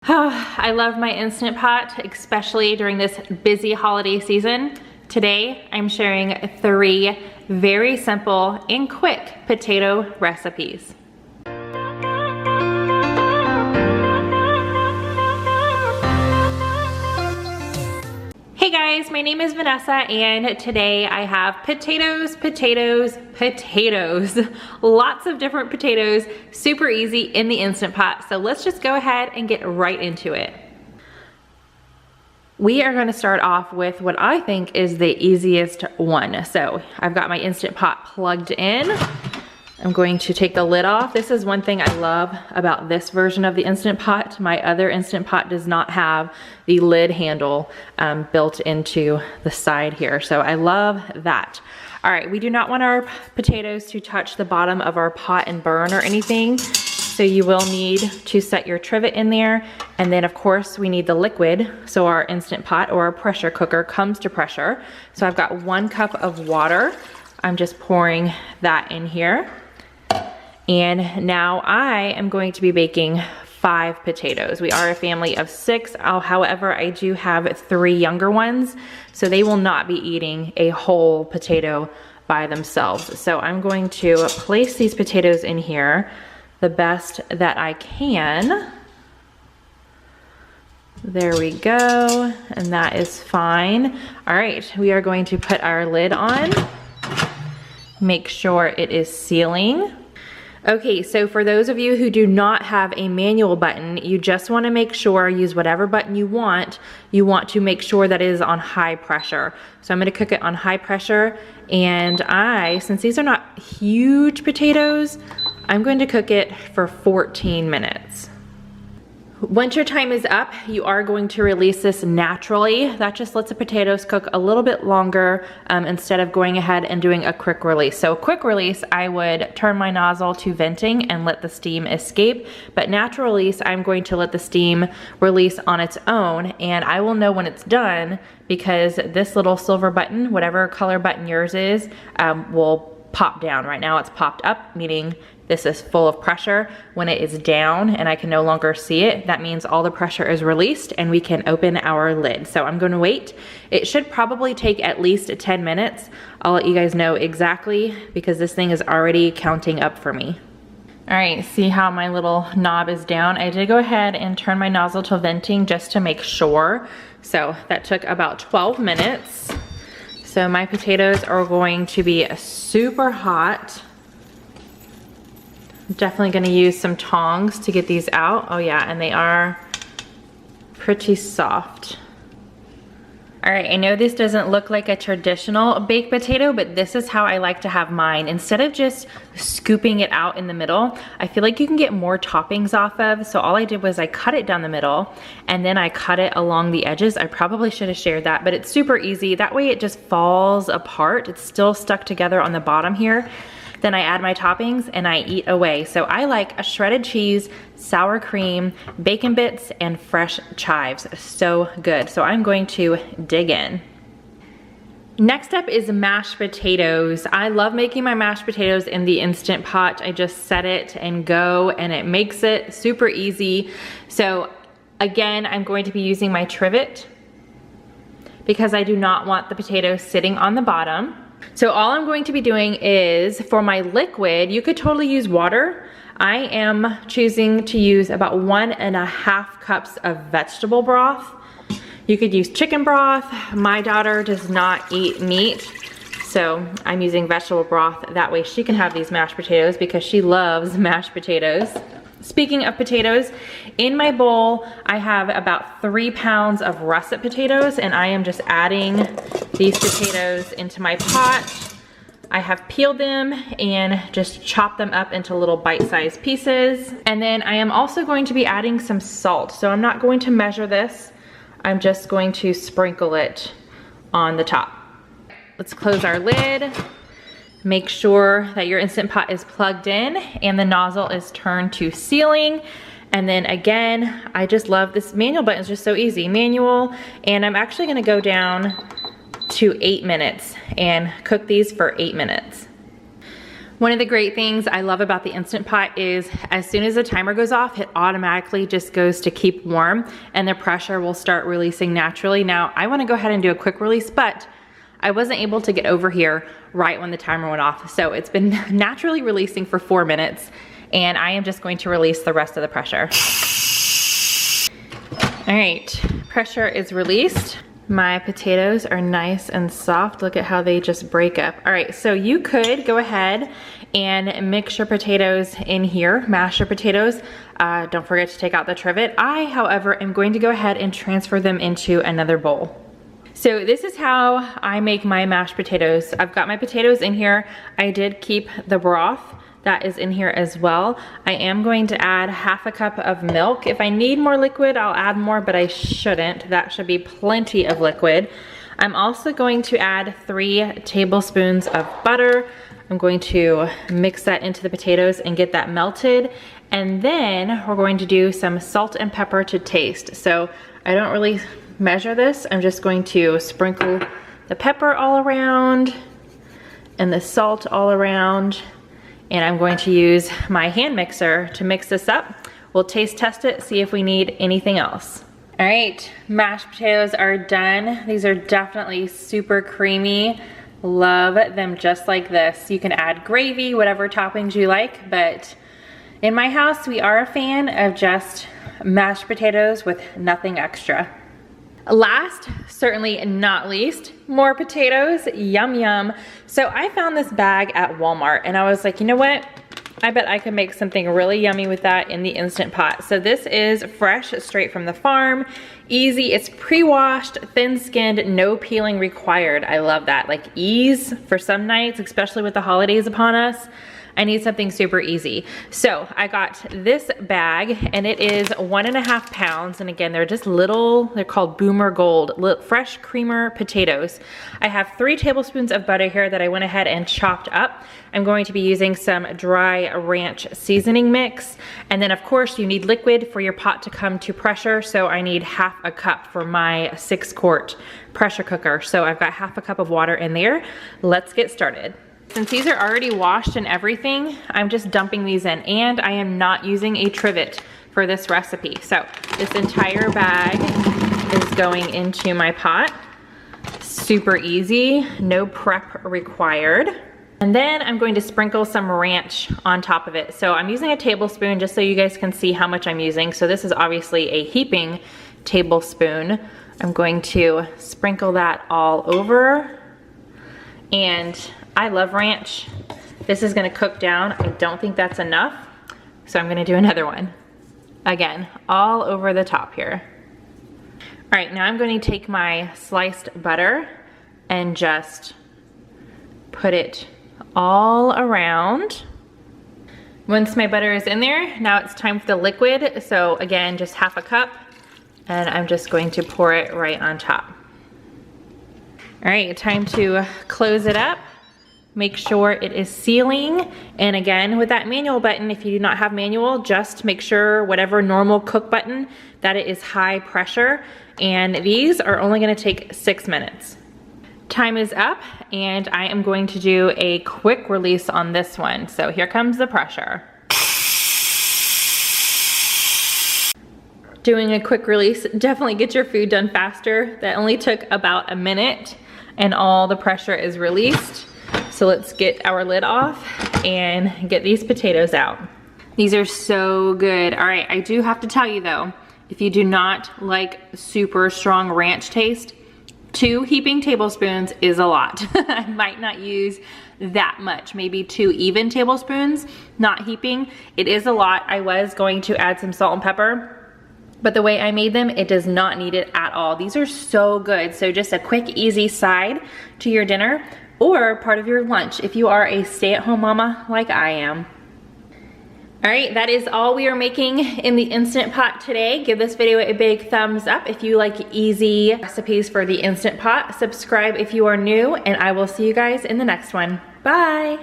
I love my Instant Pot, especially during this busy holiday season. Today, I'm sharing 3 very simple and quick potato recipes. Hey guys, my name is Vanessa and today I have potatoes. Lots of different potatoes, super easy in the Instant Pot. So let's just go ahead and get right into it. We are gonna start off with what I think is the easiest one. So I've got my Instant Pot plugged in. I'm going to take the lid off. This is one thing I love about this version of the Instant Pot. My other Instant Pot does not have the lid handle built into the side here. So I love that. All right, we do not want our potatoes to touch the bottom of our pot and burn or anything. So you will need to set your trivet in there. And then of course we need the liquid. So our Instant Pot or our pressure cooker comes to pressure. So I've got 1 cup of water. I'm just pouring that in here. And now I am going to be baking 5 potatoes. We are a family of 6. However, I do have 3 younger ones, so they will not be eating a whole potato by themselves. So I'm going to place these potatoes in here the best that I can. There we go, and that is fine. All right, we are going to put our lid on. Make sure it is sealing. Okay, so for those of you who do not have a manual button, you just want to make sure, use whatever button you want to make sure that it is on high pressure. So I'm going to cook it on high pressure, and since these are not huge potatoes, I'm going to cook it for 14 minutes. Once your time is up, you are going to release this naturally. That just lets the potatoes cook a little bit longer instead of going ahead and doing a quick release. So quick release, I would turn my nozzle to venting and let the steam escape. But natural release, I'm going to let the steam release on its own, and I will know when it's done because this little silver button, whatever color button yours is, will pop down. Right now it's popped up, meaning this is full of pressure. When it is down and I can no longer see it, that means all the pressure is released and we can open our lid. So I'm gonna wait. It should probably take at least 10 minutes. I'll let you guys know exactly because this thing is already counting up for me. All right, see how my little knob is down? I did go ahead and turn my nozzle to venting just to make sure. So that took about 12 minutes. So my potatoes are going to be super hot. Definitely gonna use some tongs to get these out. Oh yeah, and they are pretty soft. All right, I know this doesn't look like a traditional baked potato, but this is how I like to have mine. Instead of just scooping it out in the middle, I feel like you can get more toppings off of. So all I did was I cut it down the middle and then I cut it along the edges. I probably should have shared that, but it's super easy. That way it just falls apart. It's still stuck together on the bottom here. Then I add my toppings and I eat away. So I like a shredded cheese, sour cream, bacon bits, and fresh chives. So good. So I'm going to dig in. Next up is mashed potatoes. I love making my mashed potatoes in the Instant Pot. I just set it and go, and it makes it super easy. So again, I'm going to be using my trivet because I do not want the potatoes sitting on the bottom. So all I'm going to be doing is, for my liquid, you could totally use water. I am choosing to use about 1.5 cups of vegetable broth. You could use chicken broth. My daughter does not eat meat, so I'm using vegetable broth. That way she can have these mashed potatoes because she loves mashed potatoes. Speaking of potatoes, in my bowl, I have about 3 pounds of russet potatoes, and I am just adding these potatoes into my pot. I have peeled them and just chopped them up into little bite-sized pieces. And then I am also going to be adding some salt. So I'm not going to measure this. I'm just going to sprinkle it on the top. Let's close our lid. Make sure that your Instant Pot is plugged in and the nozzle is turned to sealing. And then again, I just love this manual button. It's just so easy, manual. And I'm actually gonna go down to 8 minutes and cook these for 8 minutes. One of the great things I love about the Instant Pot is as soon as the timer goes off, it automatically just goes to keep warm and the pressure will start releasing naturally. Now, I wanna go ahead and do a quick release, but I wasn't able to get over here right when the timer went off. So it's been naturally releasing for 4 minutes and I am just going to release the rest of the pressure. All right, pressure is released. My potatoes are nice and soft. Look at how they just break up. All right, so you could go ahead and mix your potatoes in here, mash your potatoes. Don't forget to take out the trivet. I, however, am going to go ahead and transfer them into another bowl. So this is how I make my mashed potatoes. I've got my potatoes in here. I did keep the broth that is in here as well. I am going to add 1/2 cup of milk. If I need more liquid, I'll add more, but I shouldn't. That should be plenty of liquid. I'm also going to add 3 tablespoons of butter. I'm going to mix that into the potatoes and get that melted. And then we're going to do some salt and pepper to taste. So I don't really measure this. I'm just going to sprinkle the pepper all around and the salt all around. And I'm going to use my hand mixer to mix this up. We'll taste test it, see if we need anything else. All right, mashed potatoes are done. These are definitely super creamy. Love them just like this. You can add gravy, whatever toppings you like, but in my house, we are a fan of just mashed potatoes with nothing extra. Last, certainly not least, more potatoes, yum yum. So I found this bag at Walmart and I was like, you know what? I bet I could make something really yummy with that in the Instant Pot. So this is fresh, straight from the farm, easy, it's pre-washed, thin-skinned, no peeling required. I love that, like ease for some nights, especially with the holidays upon us. I need something super easy. So I got this bag and it is 1.5 pounds. And again, they're just little, they're called Boomer Gold, fresh creamer potatoes. I have 3 tablespoons of butter here that I went ahead and chopped up. I'm going to be using some dry ranch seasoning mix. And then of course you need liquid for your pot to come to pressure. So I need 1/2 cup for my 6-quart pressure cooker. So I've got 1/2 cup of water in there. Let's get started. Since these are already washed and everything, I'm just dumping these in, and I am not using a trivet for this recipe. So this entire bag is going into my pot. Super easy, no prep required. And then I'm going to sprinkle some ranch on top of it. So I'm using a tablespoon just so you guys can see how much I'm using. So this is obviously a heaping tablespoon. I'm going to sprinkle that all over. And I love ranch. This is gonna cook down. I don't think that's enough, so I'm gonna do another one. Again, all over the top here. All right, now I'm going to take my sliced butter and just put it all around. Once my butter is in there, now it's time for the liquid. So again, just 1/2 cup, and I'm just going to pour it right on top. All right, time to close it up. Make sure it is sealing. And again, with that manual button, if you do not have manual, just make sure whatever normal cook button, that it is high pressure. And these are only gonna take 6 minutes. Time is up, and I am going to do a quick release on this one. So here comes the pressure. Doing a quick release, definitely get your food done faster. That only took about a minute, and all the pressure is released. So let's get our lid off and get these potatoes out. These are so good. All right, I do have to tell you though, if you do not like super strong ranch taste, 2 heaping tablespoons is a lot. I might not use that much, maybe 2 even tablespoons, not heaping. It is a lot. I was going to add some salt and pepper, but the way I made them, it does not need it at all. These are so good. So just a quick, easy side to your dinner or part of your lunch if you are a stay-at-home mama like I am. All right, that is all we are making in the Instant Pot today. Give this video a big thumbs up if you like easy recipes for the Instant Pot. Subscribe if you are new, and I will see you guys in the next one. Bye.